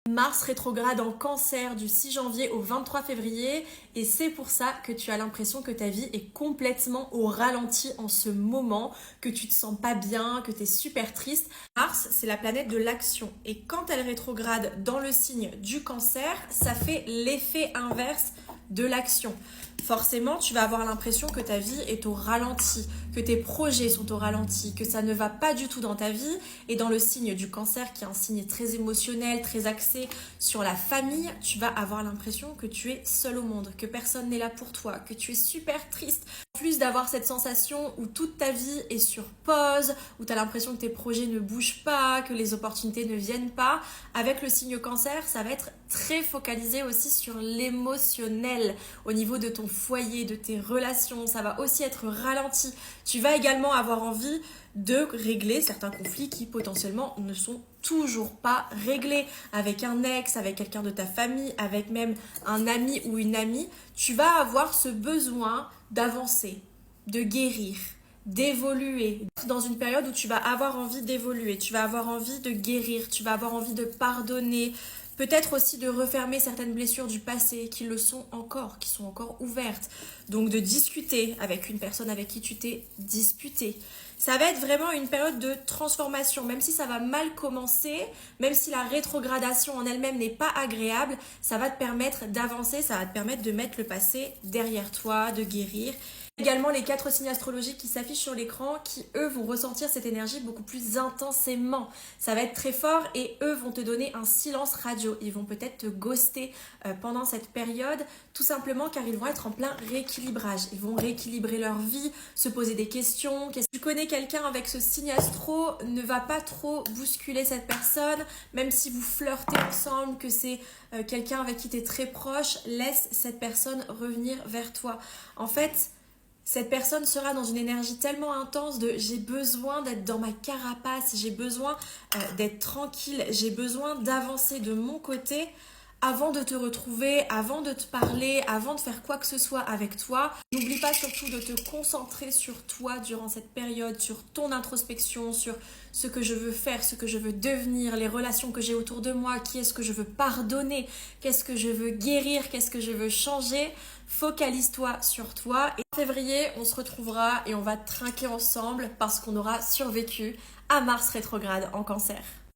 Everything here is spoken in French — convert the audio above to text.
Mars rétrograde en Cancer du 6 janvier au 23 février et c'est pour ça que tu as l'impression que ta vie est complètement au ralenti en ce moment, que tu te sens pas bien, que tu es super triste. Mars, c'est la planète de l'action et quand elle rétrograde dans le signe du Cancer, ça fait l'effet inverse de l'action. Forcément, tu vas avoir l'impression que ta vie est au ralenti, que tes projets sont au ralenti, que ça ne va pas du tout dans ta vie. Et dans le signe du Cancer, qui est un signe très émotionnel, très axé sur la famille, tu vas avoir l'impression que tu es seul au monde, que personne n'est là pour toi, que tu es super triste. En plus d'avoir cette sensation où toute ta vie est sur pause, où tu as l'impression que tes projets ne bougent pas, que les opportunités ne viennent pas, avec le signe Cancer, ça va être très focalisé aussi sur l'émotionnel au niveau de ton foyer, de tes relations, ça va aussi être ralenti. Tu vas également avoir envie de régler certains conflits qui potentiellement ne sont toujours pas réglés. Avec un ex, avec quelqu'un de ta famille, avec même un ami ou une amie, tu vas avoir ce besoin d'avancer, de guérir, d'évoluer. Dans une période où tu vas avoir envie d'évoluer, tu vas avoir envie de guérir, tu vas avoir envie de pardonner, peut-être aussi de refermer certaines blessures du passé qui le sont encore, qui sont encore ouvertes. Donc de discuter avec une personne avec qui tu t'es disputé. Ça va être vraiment une période de transformation, même si ça va mal commencer, même si la rétrogradation en elle-même n'est pas agréable, ça va te permettre d'avancer, ça va te permettre de mettre le passé derrière toi, de guérir. Également les 4 signes astrologiques qui s'affichent sur l'écran qui eux vont ressentir cette énergie beaucoup plus intensément. Ça va être très fort et eux vont te donner un silence radio. Ils vont peut-être te ghoster pendant cette période tout simplement car ils vont être en plein rééquilibrage. Ils vont rééquilibrer leur vie, se poser des questions. Tu connais quelqu'un avec ce signe astro, ne va pas trop bousculer cette personne, même si vous flirtez ensemble, que c'est quelqu'un avec qui tu es très proche, laisse cette personne revenir vers toi. En fait, cette personne sera dans une énergie tellement intense de j'ai besoin d'être dans ma carapace, j'ai besoin d'être tranquille, j'ai besoin d'avancer de mon côté avant de te retrouver, avant de te parler, avant de faire quoi que ce soit avec toi. N'oublie pas surtout de te concentrer sur toi durant cette période, sur ton introspection, sur ce que je veux faire, ce que je veux devenir, les relations que j'ai autour de moi, qui est-ce que je veux pardonner, qu'est-ce que je veux guérir, qu'est-ce que je veux changer. Focalise-toi sur toi et en février, on se retrouvera et on va trinquer ensemble parce qu'on aura survécu à Mars rétrograde en Cancer.